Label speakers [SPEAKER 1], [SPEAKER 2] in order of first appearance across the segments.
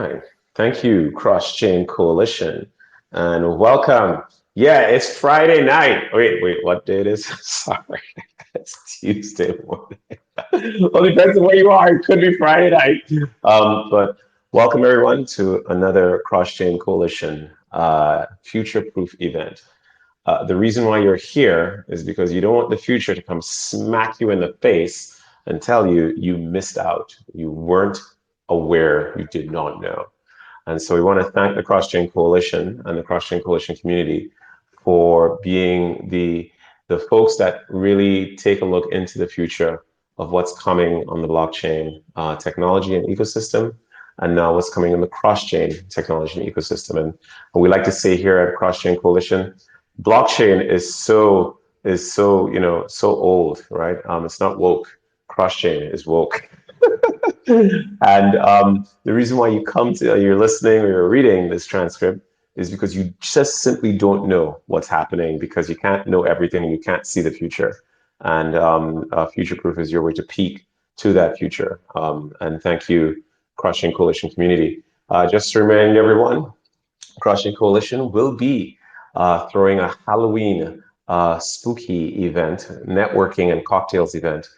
[SPEAKER 1] right. Thank you, Cross Chain Coalition. And welcome. Yeah, it's Friday night. Wait, what day it is? Sorry. It's Tuesday morning. Well, depends on where you are. It could be Friday night. But welcome everyone to another Cross Chain Coalition future proof event. The reason why you're here is because you don't want the future to come smack you in the face and tell you you missed out. You weren't aware, you did not know. And so we want to thank the Cross-Chain Coalition and the Cross-Chain Coalition community for being the folks that really take a look into the future of what's coming on the blockchain technology and ecosystem, and now what's coming in the cross-chain technology and ecosystem. And we like to say here at Cross-Chain Coalition, blockchain is so so old, right? It's not woke. Cross-chain is woke. And the reason why you're listening or you're reading this transcript is because you just simply don't know what's happening because you can't know everything and you can't see the future. And future proof is your way to peek to that future. And thank you, Crushing Coalition community. Just to remind everyone, Crushing Coalition will be throwing a Halloween spooky event, networking and cocktails event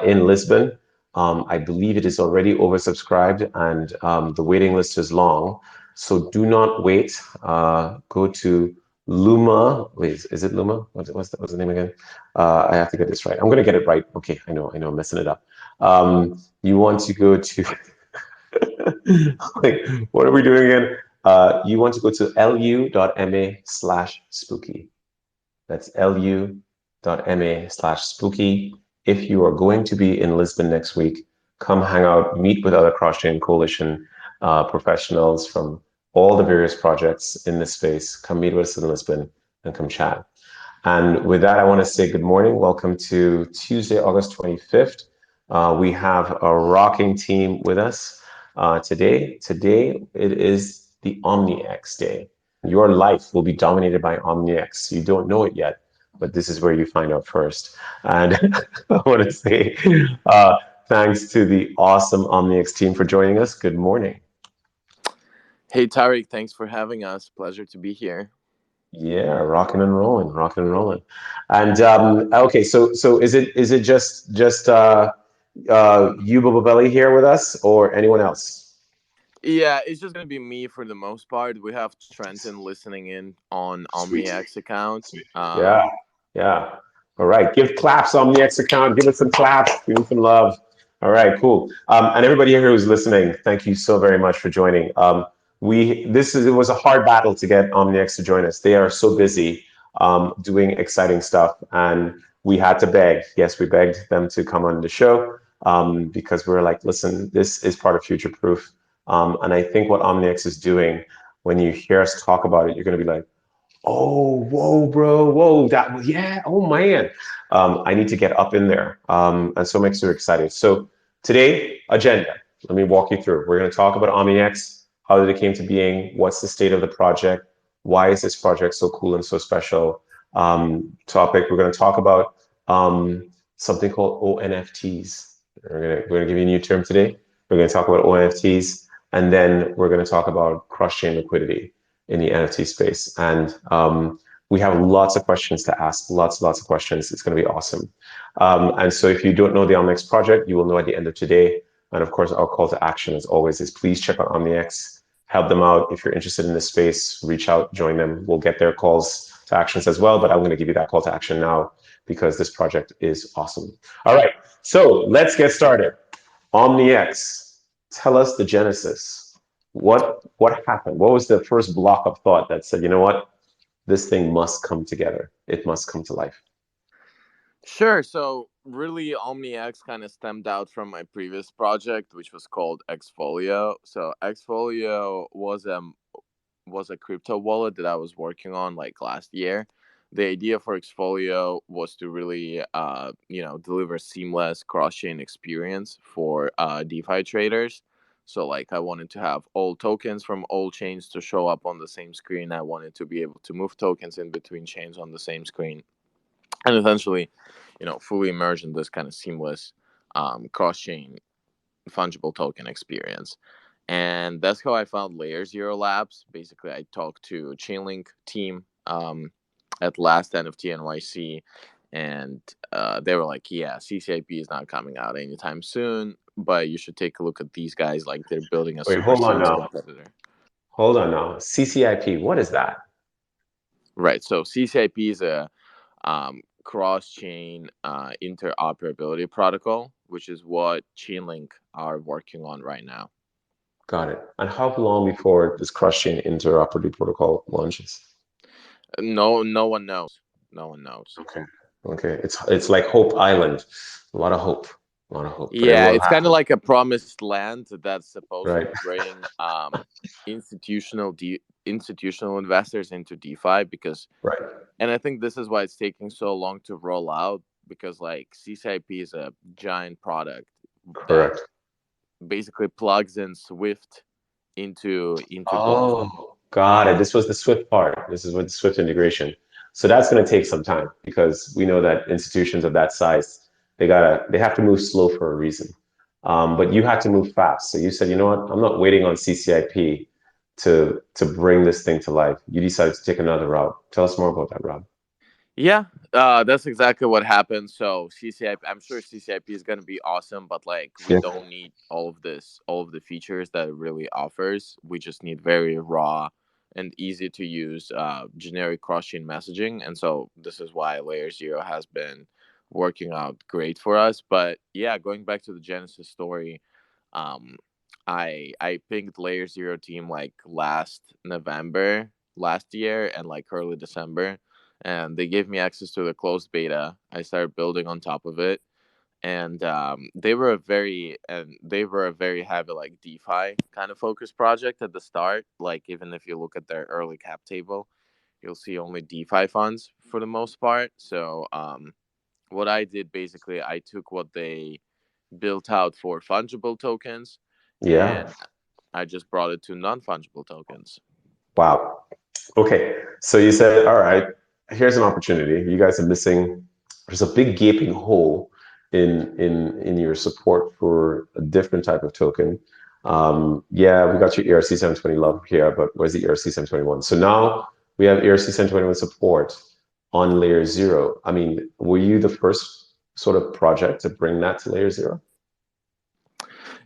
[SPEAKER 1] in Lisbon. I believe it is already oversubscribed and the waiting list is long. So do not wait. Go to Luma. Wait, is it Luma? What's the name again? I have to get this right. I'm going to get it right. Okay, I know, I'm messing it up. You want to go to, like, what are we doing again? You want to go to lu.ma/spooky. That's lu.ma/spooky. If you are going to be in Lisbon next week, come hang out, meet with other Cross-Chain Coalition professionals from all the various projects in this space. Come meet with us in Lisbon and come chat. And with that, I want to say good morning. Welcome to Tuesday, August 25th. We have a rocking team with us today. Today, it is the Omni X day. Your life will be dominated by Omni X. You don't know it yet, but this is where you find out first. And I want to say thanks to the awesome Omni X team for joining us. Good morning.
[SPEAKER 2] Hey Tariq, thanks for having us. Pleasure to be here.
[SPEAKER 1] Yeah, rocking and rolling, rocking and rolling. And okay, so is it just you, Bubba Belly, here with us, or anyone else?
[SPEAKER 2] Yeah, it's just gonna be me for the most part. We have Trenton listening in on Omni
[SPEAKER 1] Sweet,
[SPEAKER 2] X account.
[SPEAKER 1] sweet. Yeah, yeah. All right, give claps on the X account. Give us some claps. Give us some love. All right, cool. And everybody here who's listening, thank you so very much for joining. It was a hard battle to get OmniX to join us. They are so busy doing exciting stuff, and we had to beg. Yes, we begged them to come on the show because we were like, listen, this is part of future proof. And I think what OmniX is doing, when you hear us talk about it, you're going to be like, oh, whoa, bro, whoa, yeah, oh man. I need to get up in there. And so it makes me excited. So today, agenda. Let me walk you through. We're going to talk about OmniX, how did it came to being, what's the state of the project, why is this project so cool and so special. Topic, we're going to talk about something called ONFTs. We're gonna give you a new term today. We're going to talk about ONFTs, and then we're going to talk about cross-chain liquidity in the NFT space. And we have lots of questions to ask, lots of questions. It's going to be awesome. And so if you don't know the OmniX project, you will know at the end of today. And of course, our call to action, as always, is please check out OmniX, help them out. If you're interested in this space, reach out, join them. We'll get their calls to actions as well, but I'm going to give you that call to action now because this project is awesome. All right, so let's get started. OmniX, tell us the genesis. What happened? What was the first block of thought that said, you know what, this thing must come together. It must come to life.
[SPEAKER 2] Sure. So really, Omni X kind of stemmed out from my previous project, which was called Xfolio. So Xfolio was a crypto wallet that I was working on like last year. The idea for Xfolio was to really, deliver seamless cross-chain experience for DeFi traders. So like I wanted to have all tokens from all chains to show up on the same screen. I wanted to be able to move tokens in between chains on the same screen, and essentially, fully immerse in this kind of seamless cross-chain fungible token experience. And that's how I found Layer Zero Labs. Basically, I talked to Chainlink team at last NFT NYC, and they were like, "Yeah, CCIP is not coming out anytime soon, but you should take a look at these guys. Like, they're building a
[SPEAKER 1] Wait,
[SPEAKER 2] super
[SPEAKER 1] hold on
[SPEAKER 2] serious
[SPEAKER 1] now.
[SPEAKER 2] competitor."
[SPEAKER 1] Hold on now. CCIP, what is that?
[SPEAKER 2] Right. So CCIP is a cross-chain interoperability protocol, which is what Chainlink are working on right now.
[SPEAKER 1] Got it. And how long before this cross-chain interoperability protocol launches?
[SPEAKER 2] No one knows. No one knows.
[SPEAKER 1] Okay. Okay. It's like Hope Island. A lot of hope. A lot of hope. But it
[SPEAKER 2] Yeah,
[SPEAKER 1] will
[SPEAKER 2] it's kind of
[SPEAKER 1] happen.
[SPEAKER 2] like a promised land that's supposed
[SPEAKER 1] Right.
[SPEAKER 2] to bring institutional investors into DeFi because,
[SPEAKER 1] Right.
[SPEAKER 2] and I think this is why it's taking so long to roll out because like CCIP is a giant product that
[SPEAKER 1] Correct.
[SPEAKER 2] basically plugs in Swift into both.
[SPEAKER 1] Oh, got it. This was the Swift part. This is with the Swift integration. So that's going to take some time because we know that institutions of that size, they have to move slow for a reason. But you had to move fast. So you said, you know what? I'm not waiting on CCIP to bring this thing to life. You decided to take another route. Tell us more about that, Rob.
[SPEAKER 2] Yeah, that's exactly what happened. So CCIP, I'm sure CCIP is gonna be awesome, but like we
[SPEAKER 1] Yeah.
[SPEAKER 2] don't need all of the features that it really offers. We just need very raw and easy to use generic cross-chain messaging, and so this is why Layer Zero has been working out great for us. But yeah, going back to the Genesis story, um, I pinged Layer Zero team like last November last year and like early December, and they gave me access to the closed beta. I started building on top of it, and they were a very heavy like DeFi kind of focused project at the start. Like even if you look at their early cap table, you'll see only DeFi funds for the most part. So what I did basically, I took what they built out for fungible tokens,
[SPEAKER 1] Yeah.
[SPEAKER 2] and I just brought it to non fungible tokens.
[SPEAKER 1] Wow. Okay. So you said, all right, here's an opportunity. You guys are missing, there's a big gaping hole in your support for a different type of token. Yeah, we got your ERC 720 love here, but where's the ERC 721? So now we have ERC 721 support on layer zero. I mean, were you the first sort of project to bring that to layer zero?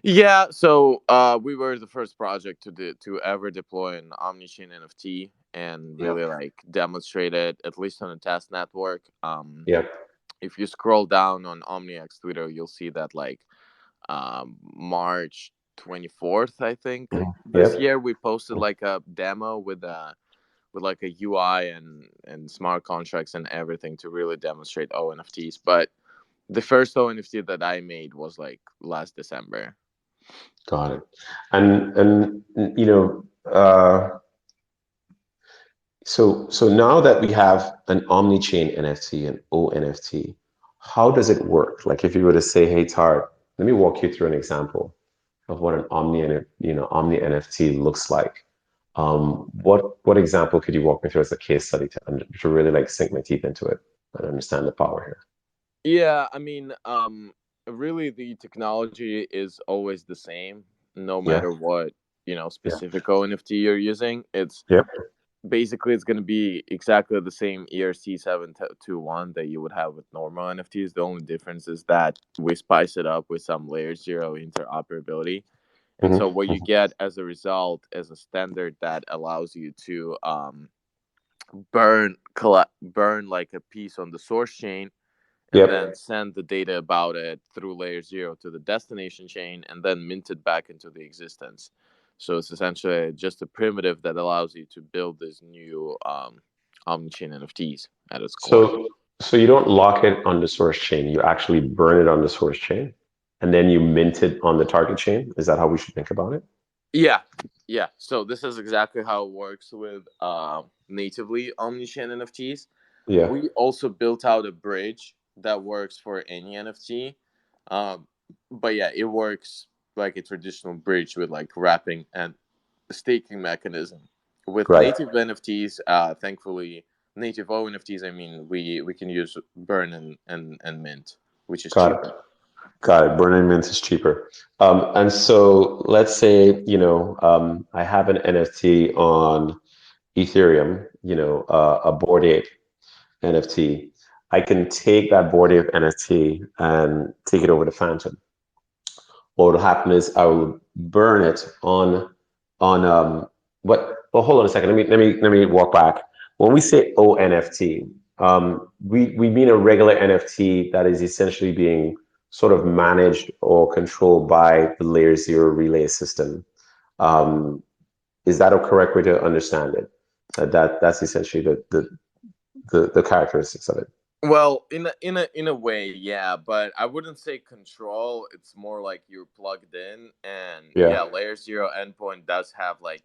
[SPEAKER 2] Yeah, so we were the first project to ever deploy an Omnichain NFT and
[SPEAKER 1] Yeah.
[SPEAKER 2] really like demonstrate it at least on a test network.
[SPEAKER 1] Yeah.
[SPEAKER 2] If you scroll down on Omni X Twitter, you'll see that like March 24th, I think this
[SPEAKER 1] Yep.
[SPEAKER 2] year we posted like a demo with like a UI and smart contracts and everything to really demonstrate ONFTs. But the first ONFT that I made was like last December.
[SPEAKER 1] Got it. And you know, so now that we have an omni-chain NFT and ONFT, how does it work? Like if you were to say, hey Tart, let me walk you through an example of what an omni NFT looks like. What example could you walk me through as a case study to really like sink my teeth into it and understand the power here?
[SPEAKER 2] Yeah, I mean, really the technology is always the same, no
[SPEAKER 1] Yeah,
[SPEAKER 2] matter what,
[SPEAKER 1] yeah,
[SPEAKER 2] specific ONFT you're using. It's
[SPEAKER 1] yep,
[SPEAKER 2] basically it's going to be exactly the same ERC 721 that you would have with normal NFTs. The only difference is that we spice it up with some layer zero interoperability. And so what you
[SPEAKER 1] hmm,
[SPEAKER 2] get as a result is a standard that allows you to burn like a piece on the source chain and then
[SPEAKER 1] yep.
[SPEAKER 2] send the data about it through layer zero to the destination chain and then mint it back into the existence. So it's essentially just a primitive that allows you to build this new omnichain NFTs at its core.
[SPEAKER 1] So you don't lock it on the source chain. You actually burn it on the source chain, and then you mint it on the target chain. Is that how we should think about it?
[SPEAKER 2] Yeah, yeah. So this is exactly how it works with natively omnichain NFTs.
[SPEAKER 1] Yeah.
[SPEAKER 2] We also built out a bridge that works for any NFT. Um, but yeah, it works like a traditional bridge with like wrapping and staking mechanism. With
[SPEAKER 1] Right.
[SPEAKER 2] native NFTs, thankfully, native ONFTs, I mean, we can use burn and mint, which is
[SPEAKER 1] Got it.
[SPEAKER 2] cheaper.
[SPEAKER 1] Got it. Burn and mint is cheaper. And so let's say, I have an NFT on Ethereum, a Bored Ape NFT. I can take that Bored Ape NFT and take it over to Phantom. What will happen is I will burn it on what well hold on a second. Let me walk back. When we say ONFT, we mean a regular NFT that is essentially being sort of managed or controlled by the layer zero relay system. Um, is that a correct way to understand it? That's essentially the characteristics of it.
[SPEAKER 2] Well, in a way, yeah, but I wouldn't say control. It's more like you're plugged in, and
[SPEAKER 1] Yeah.
[SPEAKER 2] yeah, layer zero endpoint does have like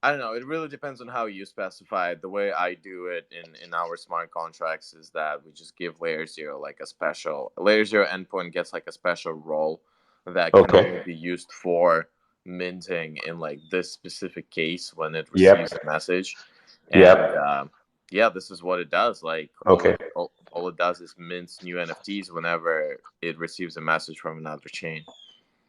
[SPEAKER 2] I don't know. It really depends on how you specify it. The way I do it in our smart contracts is that we just give layer zero like a special layer zero endpoint gets like a special role that can only
[SPEAKER 1] Okay.
[SPEAKER 2] be used for minting in like this specific case when it receives
[SPEAKER 1] Yep.
[SPEAKER 2] a message, and
[SPEAKER 1] Yep.
[SPEAKER 2] yeah, this is what it does. Like
[SPEAKER 1] Okay.
[SPEAKER 2] all it does is mints new NFTs whenever it receives a message from another chain.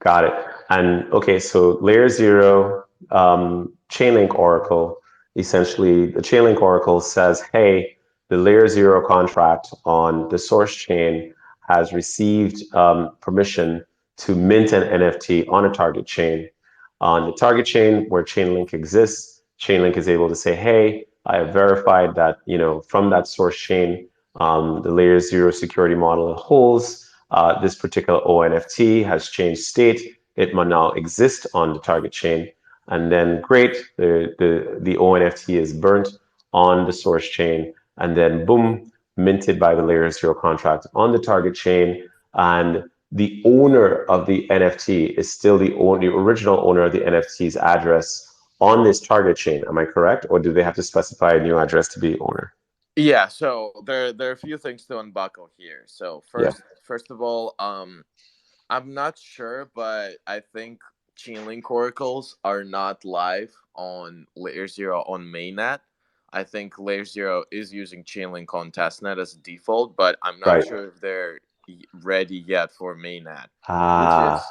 [SPEAKER 1] Got it. And okay, so layer zero, Chainlink Oracle, essentially the Chainlink Oracle says, hey, the layer zero contract on the source chain has received permission to mint an NFT on a target chain. On the target chain where Chainlink exists, Chainlink is able to say, hey, I have verified that, from that source chain, the layer zero security model holds. This particular ONFT has changed state. It might now exist on the target chain. And then great, the ONFT is burnt on the source chain. And then boom, minted by the layer zero contract on the target chain. And the owner of the NFT is still the original owner of the NFT's address on this target chain. Am I correct? Or do they have to specify a new address to be owner?
[SPEAKER 2] Yeah, so there are a few things to unbuckle here. So
[SPEAKER 1] Yeah.
[SPEAKER 2] first of all, I'm not sure, but I think Chainlink oracles are not live on Layer Zero on mainnet. I think Layer Zero is using Chainlink on testnet as a default, but I'm not
[SPEAKER 1] Right.
[SPEAKER 2] sure if they're ready yet for mainnet. Which is,
[SPEAKER 1] Ah,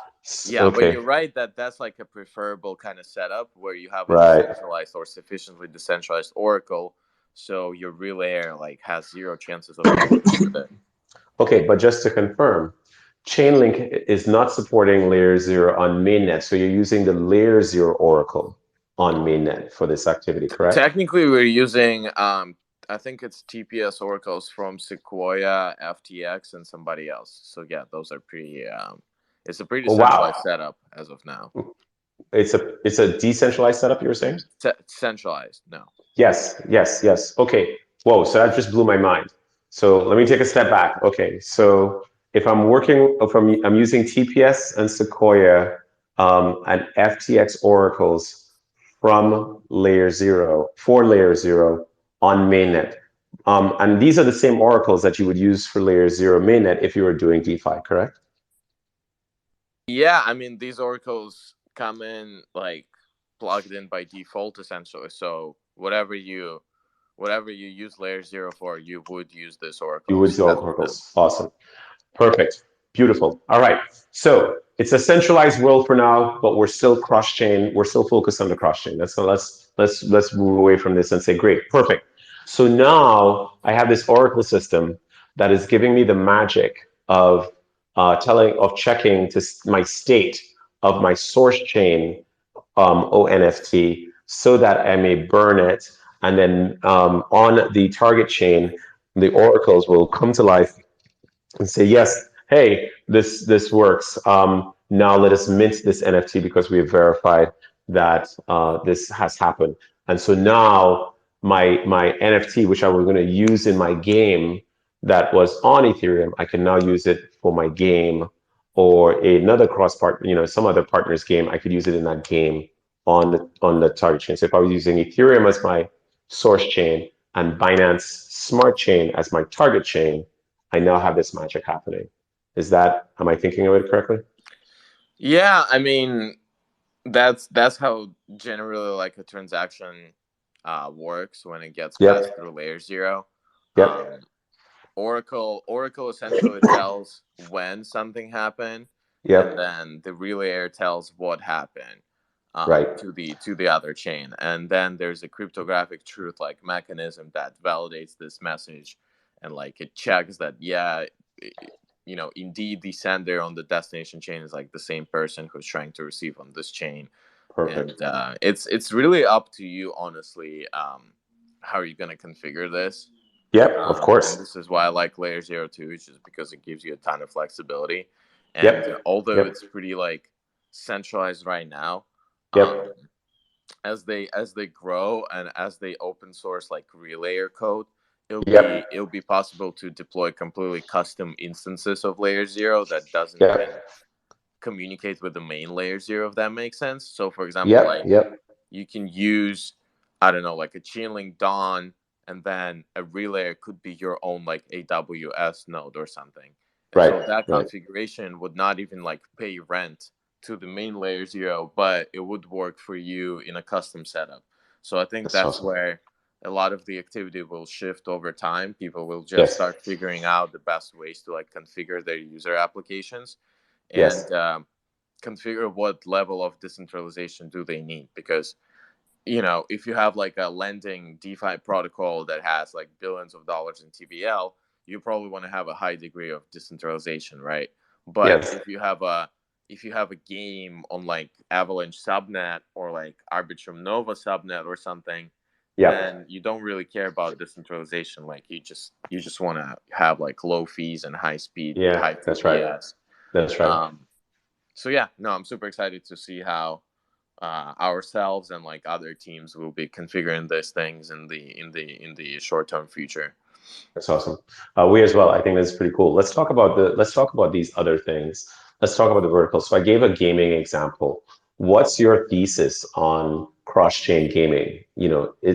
[SPEAKER 2] yeah, but
[SPEAKER 1] okay.
[SPEAKER 2] you're right that that's like a preferable kind of setup where you have a
[SPEAKER 1] Right.
[SPEAKER 2] decentralized or sufficiently decentralized oracle, so your relayer like has zero chances of tampering with it.
[SPEAKER 1] Okay, but just to confirm, Chainlink is not supporting layer zero on mainnet. So you're using the layer zero oracle on mainnet for this activity, correct?
[SPEAKER 2] Technically, we're using I think it's TPS oracles from Sequoia, FTX, and somebody else. So yeah, those are pretty. It's a pretty
[SPEAKER 1] Oh,
[SPEAKER 2] centralized
[SPEAKER 1] wow.
[SPEAKER 2] setup as of now.
[SPEAKER 1] It's a decentralized setup, you were saying?
[SPEAKER 2] Centralized, no.
[SPEAKER 1] Yes, yes, yes. Okay. Whoa, so that just blew my mind. So let me take a step back. Okay, so if I'm using TPS and Sequoia and FTX oracles from layer zero for layer zero on mainnet. And these are the same oracles that you would use for layer zero mainnet if you were doing DeFi, correct?
[SPEAKER 2] Yeah, I mean these oracles come in like plugged in by default essentially. So whatever you use layer zero for, you would use this
[SPEAKER 1] You would
[SPEAKER 2] oracles
[SPEAKER 1] use
[SPEAKER 2] as of now.
[SPEAKER 1] oracles. Awesome. Perfect. Beautiful. All right. So it's a centralized world for now, but we're still cross-chain. We're still focused on the cross-chain. Let's move away from this and say, great, perfect. So now I have this Oracle system that is giving me the magic of checking to my state of my source chain ONFT so that I may burn it, and then on the target chain, the oracles will come to life and say, yes, hey, this works. Now let us mint this NFT because we have verified that this has happened. And so now my NFT, which I was going to use in my game that was on Ethereum, I can now use it for my game or another cross part, some other partner's game. I could use it in that game on the target chain. So if I was using Ethereum as my source chain and Binance Smart Chain as my target chain, I now have this magic happening. Am I thinking of it correctly?
[SPEAKER 2] Yeah, I mean that's how generally like a transaction works when it gets passed
[SPEAKER 1] Yep.
[SPEAKER 2] through layer zero.
[SPEAKER 1] Yep.
[SPEAKER 2] Um, Oracle essentially tells when something happened, and
[SPEAKER 1] Yep.
[SPEAKER 2] then the relayer tells what happened
[SPEAKER 1] Right.
[SPEAKER 2] to the other chain, and then there's a cryptographic truth like mechanism that validates this message, and like it checks that yeah, indeed the sender on the destination chain is like the same person who's trying to receive on this chain. And
[SPEAKER 1] Perfect.
[SPEAKER 2] it's really up to you, honestly, how are you going to configure this.
[SPEAKER 1] Yep. Of
[SPEAKER 2] And
[SPEAKER 1] course.
[SPEAKER 2] this is why I like layer 02, is just because it gives you a ton of flexibility. And
[SPEAKER 1] Yep.
[SPEAKER 2] although
[SPEAKER 1] Yep.
[SPEAKER 2] it's pretty like centralized right now, um,
[SPEAKER 1] Yep.
[SPEAKER 2] as they grow and as they open source like relayer code,
[SPEAKER 1] Yep.
[SPEAKER 2] it'll be possible to deploy completely custom instances of layer 0 that doesn't even
[SPEAKER 1] Yep.
[SPEAKER 2] communicate with the main layer 0, if that makes sense. So for example,
[SPEAKER 1] Yep.
[SPEAKER 2] like
[SPEAKER 1] Yep.
[SPEAKER 2] you can use, I don't know, like a Chainlink Dawn, and then a relay could be your own like AWS node or something. And
[SPEAKER 1] Right.
[SPEAKER 2] so that
[SPEAKER 1] Right.
[SPEAKER 2] configuration would not even like pay rent to the main layer 0, but it would work for you in a custom setup. So I think
[SPEAKER 1] That's
[SPEAKER 2] that's
[SPEAKER 1] awesome.
[SPEAKER 2] where a lot of the activity will shift over time. People will just
[SPEAKER 1] Yes.
[SPEAKER 2] start figuring out the best ways to like configure their user applications,
[SPEAKER 1] Yes.
[SPEAKER 2] and configure what level of decentralization do they need. Because if you have like a lending DeFi protocol that has like billions of dollars in TVL, you probably want to have a high degree of decentralization, right? But
[SPEAKER 1] Yes.
[SPEAKER 2] if you have a game on like Avalanche subnet or like Arbitrum Nova subnet or something,
[SPEAKER 1] Yep.
[SPEAKER 2] then you don't really care about decentralization. Like you just want to have like low fees and high speed,
[SPEAKER 1] Yeah.
[SPEAKER 2] high
[SPEAKER 1] That's right.
[SPEAKER 2] TPS.
[SPEAKER 1] That's right.
[SPEAKER 2] So yeah, no, I'm super excited to see how ourselves and like other teams will be configuring these things in the short term future.
[SPEAKER 1] That's awesome. We as well. I think that's pretty cool. Let's talk about these other things. Let's talk about the verticals. So I gave a gaming example. What's your thesis on cross-chain gaming?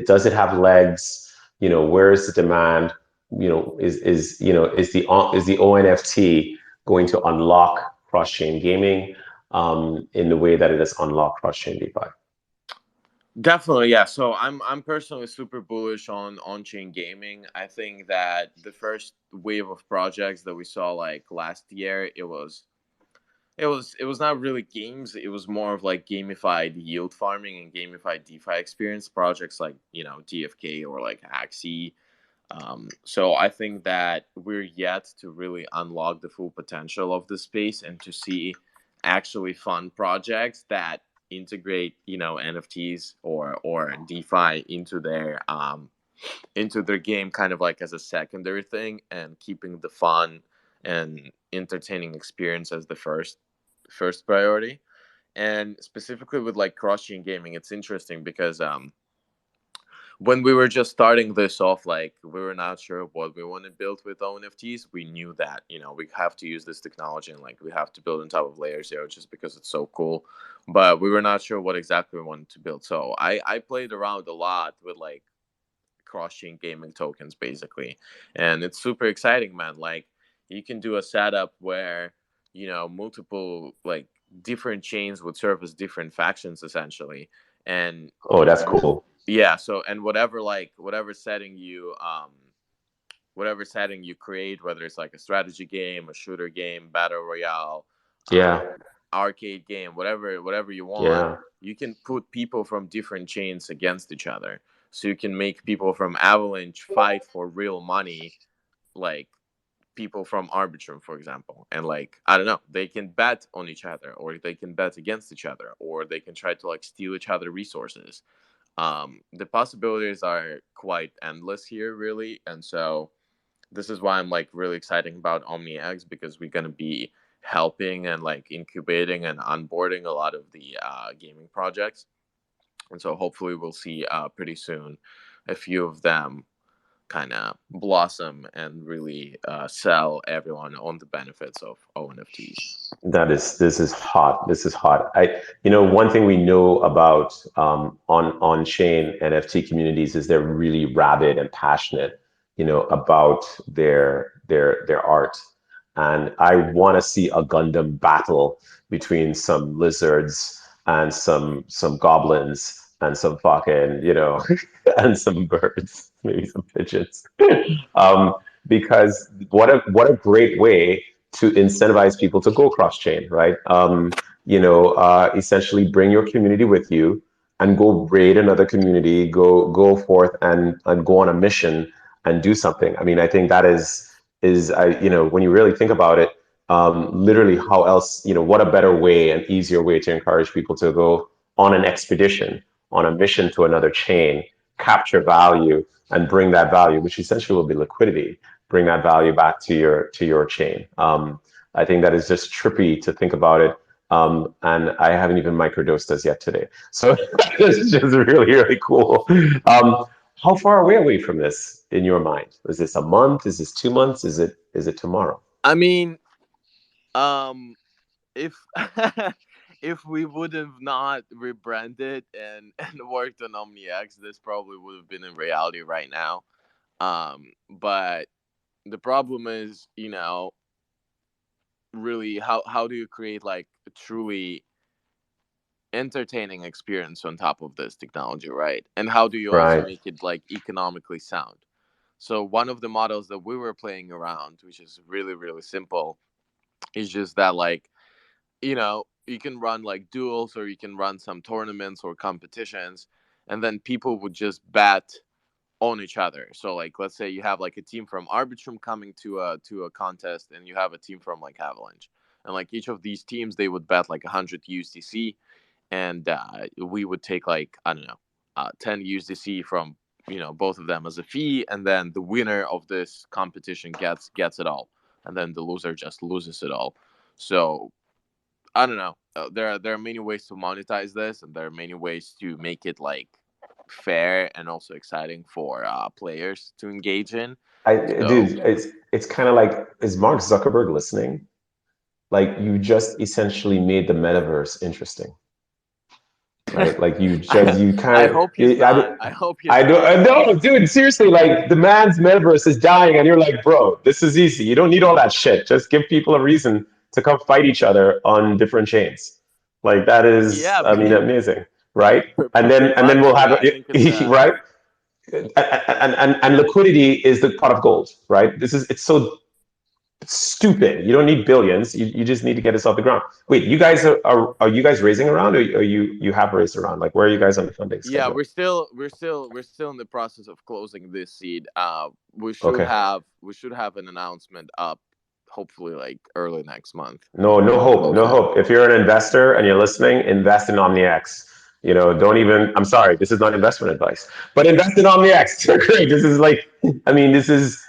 [SPEAKER 1] Does it have legs? Where is the demand? Is the ONFT going to unlock cross-chain gaming in the way that it has unlocked cross-chain DeFi?
[SPEAKER 2] Definitely, yeah. So I'm personally super bullish on chain gaming. I think that the first wave of projects that we saw like last year, it was not really games. It was more of like gamified yield farming and gamified DeFi experience projects like DFK or like Axie. So I think that we're yet to really unlock the full potential of the space and to see actually fun projects that integrate NFTs or DeFi into their game, kind of like as a secondary thing, and keeping the fun and entertaining experience as the first priority. And specifically with like cross chain gaming, it's interesting because when we were just starting this off, like we were not sure what we want to build with ONFTs. We knew that we have to use this technology and like we have to build on top of layer 0 just because it's so cool. But we were not sure what exactly we wanted to build. So I played around a lot with like cross chain gaming tokens basically, and it's super exciting, man. Like you can do a setup where multiple like different chains would serve as different factions essentially, and
[SPEAKER 1] Oh, that's cool.
[SPEAKER 2] yeah. So and whatever setting you create, whether it's like a strategy game, a shooter game, battle royale, um,
[SPEAKER 1] Yeah.
[SPEAKER 2] arcade game, whatever you want,
[SPEAKER 1] Yeah.
[SPEAKER 2] you can put people from different chains against each other. So you can make people from Avalanche fight for real money, like people from Arbitrum, for example. And like, I don't know, they can bet on each other, or they can bet against each other, or they can try to like steal each other resources. The possibilities are quite endless here, really. And so this is why I'm like really excited about Omni X, because we're gonna be helping and like incubating and onboarding a lot of the gaming projects. And so hopefully we'll see pretty soon a few of them kind of blossom and really sell everyone on the benefits of ONFTs.
[SPEAKER 1] This is hot. This is hot. One thing we know about on chain NFT communities is they're really rabid and passionate, about their art. And I want to see a Gundam battle between some lizards and some goblins and some fucking, and some birds, maybe some pigeons. because what a great way to incentivize people to go cross chain, right? Essentially bring your community with you and go raid another community, go forth and go on a mission and do something. I mean, I think that is when you really think about it, literally how else, what a better way, an easier way to encourage people to go on an expedition, on a mission to another chain, capture value and bring that value, which essentially will be liquidity, bring that value back to your chain. I think that is just trippy to think about it. And I haven't even microdosed as yet today. So it's just really, really cool. How far away from this in your mind? Is this a month? Is this 2 months? Is it tomorrow?
[SPEAKER 2] I mean, um, if if we would have not rebranded and worked on Omni X, this probably would have been in reality right now. But the problem is, really how do you create like a truly entertaining experience on top of this technology, right? And how do you also
[SPEAKER 1] Right.
[SPEAKER 2] make it like economically sound? So one of the models that we were playing around, which is really really simple, is just that like you can run like duels or you can run some tournaments or competitions, and then people would just bet on each other. So like let's say you have like a team from Arbitrum coming to a contest, and you have a team from like Avalanche, and like each of these teams they would bet like 100 USDC, and we would take like I don't know 10 USDC from both of them as a fee, and then the winner of this competition gets it all, and then the loser just loses it all. So I don't know. There are many ways to monetize this, and there are many ways to make it like fair and also exciting for players to engage in. So
[SPEAKER 1] Dude, it's kind of like, is Mark Zuckerberg listening? Like you just essentially made the metaverse interesting, right? Like you
[SPEAKER 2] I
[SPEAKER 1] kind of,
[SPEAKER 2] hope he's not. I hope
[SPEAKER 1] I
[SPEAKER 2] he's
[SPEAKER 1] don't,
[SPEAKER 2] not.
[SPEAKER 1] no, dude, seriously, like the man's metaverse is dying, and you're like, bro, this is easy. You don't need all that shit. Just give people a reason to come fight each other on different chains. Like that is,
[SPEAKER 2] Yeah,
[SPEAKER 1] I mean, amazing, right? And then we'll have,
[SPEAKER 2] perplexingly, I think it's
[SPEAKER 1] right? And liquidity is the pot of gold, right? It's so stupid. You don't need billions. You just need to get this off the ground. Wait, you guys are you guys raising around, or you have raised around? Like, where are you guys on the funding
[SPEAKER 2] yeah.
[SPEAKER 1] schedule?
[SPEAKER 2] We're still in the process of closing this seed.
[SPEAKER 1] Okay.
[SPEAKER 2] We should have an announcement up, hopefully like early next month
[SPEAKER 1] No, no
[SPEAKER 2] when we
[SPEAKER 1] hope,
[SPEAKER 2] close
[SPEAKER 1] no
[SPEAKER 2] it.
[SPEAKER 1] hope. If you're an investor and you're listening, invest in Omni X. Don't even. I'm sorry, this is not investment advice, but invest in Omni X. Great. This is like, I mean, this is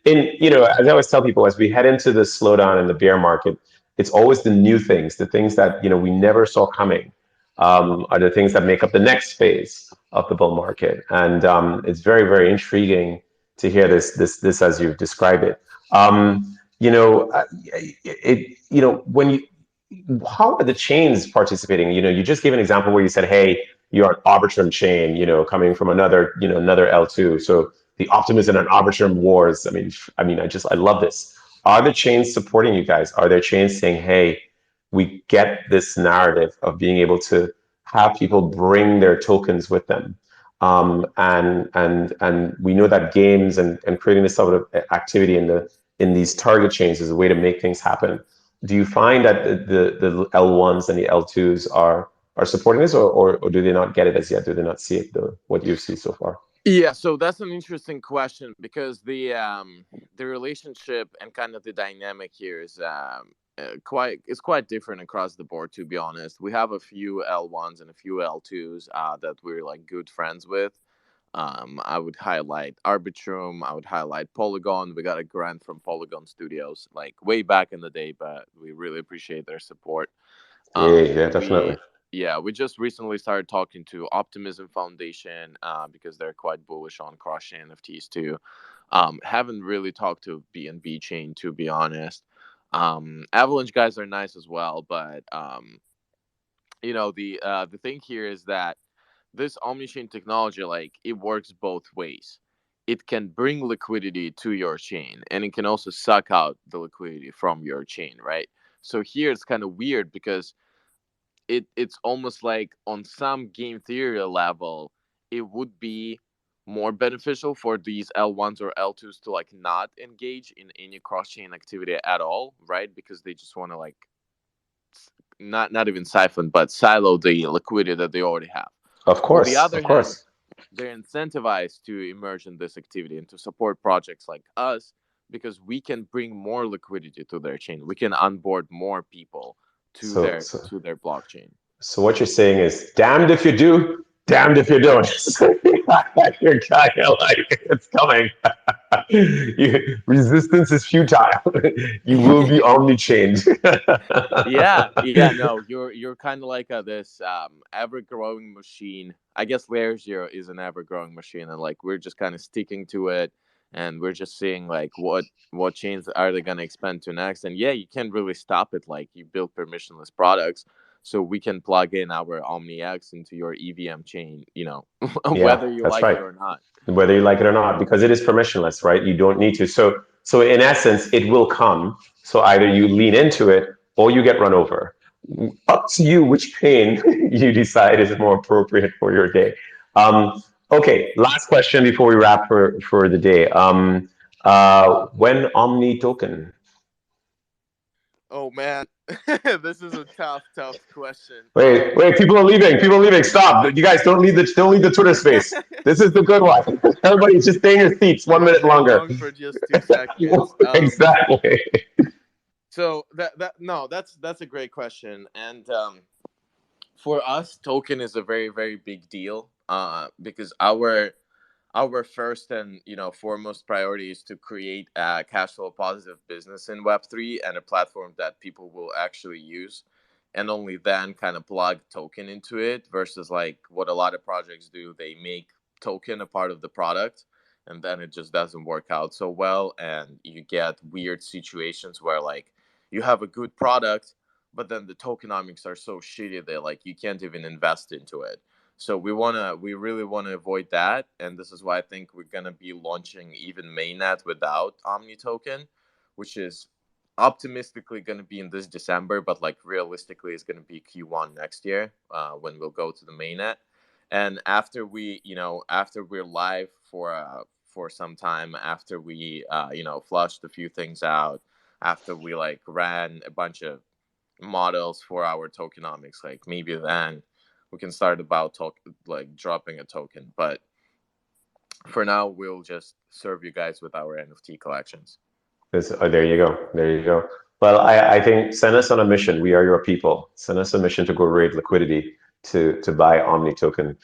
[SPEAKER 1] in. As I always tell people, as we head into the slowdown in the bear market, it's always the new things, the things that we never saw coming, are the things that make up the next phase of the bull market, and it's very, very intriguing to hear this as you've described it. When you how are the chains participating? You just gave an example where you said, hey, you're an Arbitrum chain, coming from another L2. So the optimism and Arbitrum wars. I love this. Are the chains supporting you guys? Are there chains saying, hey, we get this narrative of being able to have people bring their tokens with them? And we know that games and creating this sort of activity in these target chains is a way to make things happen. Do you find that the L1s and the L2s are supporting this, or do they not get it as yet? Do they not see it, what you see so far?
[SPEAKER 2] Yeah, so that's an interesting question because the relationship and kind of the dynamic here is quite different across the board. To be honest, we have a few L1s and a few L2s that we're like good friends with. I would highlight Arbitrum. I would highlight Polygon. We got a grant from Polygon Studios like way back in the day, but we really appreciate their support.
[SPEAKER 1] Yeah, yeah,
[SPEAKER 2] We
[SPEAKER 1] definitely.
[SPEAKER 2] Yeah, we just recently started talking to Optimism Foundation because they're quite bullish on cross-chain NFTs too. Haven't really talked to BNB Chain to be honest. Avalanche guys are nice as well, but the thing here is that this Omnichain technology, like, it works both ways. It can bring liquidity to your chain, and it can also suck out the liquidity from your chain, right? So here it's kind of weird because it's almost like on some game theory level, it would be more beneficial for these L1s or L2s to like not engage in any cross chain activity at all, right? Because they just want to like not even siphon, but silo the liquidity that they already have.
[SPEAKER 1] Of
[SPEAKER 2] On the
[SPEAKER 1] course,
[SPEAKER 2] other
[SPEAKER 1] of
[SPEAKER 2] hand,
[SPEAKER 1] course.
[SPEAKER 2] they're incentivized to immerse in this activity and to support projects like us because we can bring more liquidity to their chain. We can onboard more people
[SPEAKER 1] So, so,
[SPEAKER 2] to their blockchain.
[SPEAKER 1] so what you're saying is, damned if you do, damned if you don't. You're kind of like, it's coming. Resistance is futile. You will be omni-chained.
[SPEAKER 2] Yeah, no, you're kind of like this ever growing machine. I guess Layer Zero is an ever growing machine, and like we're just kind of sticking to it, and we're just seeing like what chains are they gonna expand to next. And yeah, you can't really stop it. Like you build permissionless products, so we can plug in our Omni X into your EVM chain,
[SPEAKER 1] Yeah,
[SPEAKER 2] whether you
[SPEAKER 1] that's
[SPEAKER 2] like it
[SPEAKER 1] right.
[SPEAKER 2] or not.
[SPEAKER 1] Whether you like it or not, because it is permissionless, right? You don't need to. So in essence, it will come. So either you lean into it or you get run over. Up to you which pain you decide is more appropriate for your day. Okay, last question before we wrap for the day. When Omni token?
[SPEAKER 2] Oh man, this is a tough question.
[SPEAKER 1] Wait, people are leaving. People are leaving. Stop. You guys don't leave the Twitter space. This is the good one. Everybody just stay in your seats 1 minute
[SPEAKER 2] Hang
[SPEAKER 1] longer.
[SPEAKER 2] on for just 2 seconds.
[SPEAKER 1] Exactly.
[SPEAKER 2] So that no, that's a great question, and for us, token is a very big deal. Because our first and foremost priority is to create a cash flow positive business in Web3 and a platform that people will actually use, and only then kind of plug token into it. Versus like what a lot of projects do, they make token a part of the product, and then it just doesn't work out so well, and you get weird situations where like you have a good product, but then the tokenomics are so shitty that like you can't even invest into it. So we really wanna avoid that, and this is why I think we're gonna be launching even mainnet without Omni token, which is optimistically gonna be in this December, but like realistically is gonna be Q1 next year, when we'll go to the mainnet. And after we're live for some time, after we flushed a few things out, after we like ran a bunch of models for our tokenomics, like maybe then we can start about like dropping a token. But for now, we'll just serve you guys with our NFT collections.
[SPEAKER 1] There you go. There you go. Well, I think send us on a mission. We are your people. Send us a mission to go raid liquidity to buy Omni token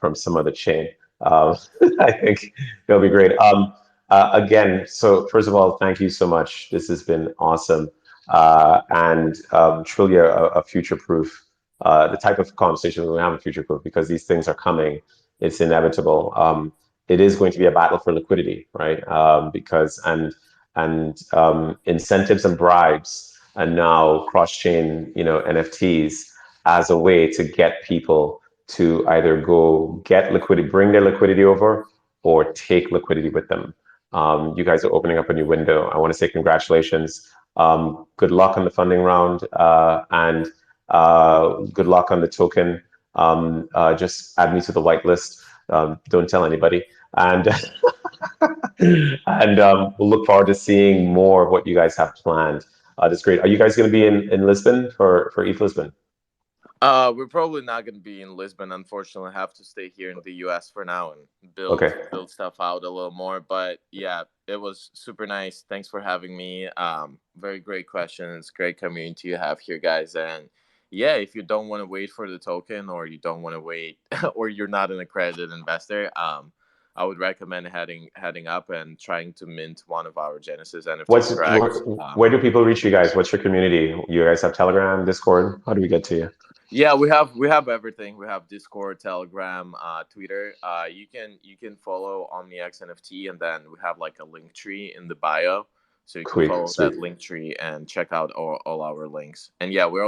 [SPEAKER 1] from some other chain. Uh, I think that'll be great. Again, so first of all, thank you so much. This has been awesome, and truly a future proof. The type of conversation we have a future proof because these things are coming. It's inevitable. It is going to be a battle for liquidity, right? Because incentives and bribes, and now cross-chain, NFTs as a way to get people to either go get liquidity, bring their liquidity over, or take liquidity with them. You guys are opening up a new window. I want to say congratulations. Good luck on the funding round, and good luck on the token. Just add me to the whitelist. Don't tell anybody. And and we'll look forward to seeing more of what you guys have planned. That's great. Are you guys going to be in Lisbon for ETH Lisbon?
[SPEAKER 2] We're probably not going to be in Lisbon. Unfortunately, have to stay here in the U.S. for now and
[SPEAKER 1] Okay.
[SPEAKER 2] build stuff out a little more. But yeah, it was super nice. Thanks for having me. Very great questions. Great community you have here, guys. And yeah, if you don't want to wait for the token, or you don't want to wait, or you're not an accredited investor, I would recommend heading up and trying to mint one of our Genesis
[SPEAKER 1] What's
[SPEAKER 2] NFT tracks.
[SPEAKER 1] where do people reach you guys? What's your community? You guys have Telegram, Discord? How do we get to you?
[SPEAKER 2] Yeah, we have everything. We have Discord, Telegram, Twitter. You can follow Omni X NFT, and then we have like a link tree in the bio, so you can
[SPEAKER 1] Sweet,
[SPEAKER 2] follow
[SPEAKER 1] sweet.
[SPEAKER 2] that link tree and check out all our links. And yeah, we're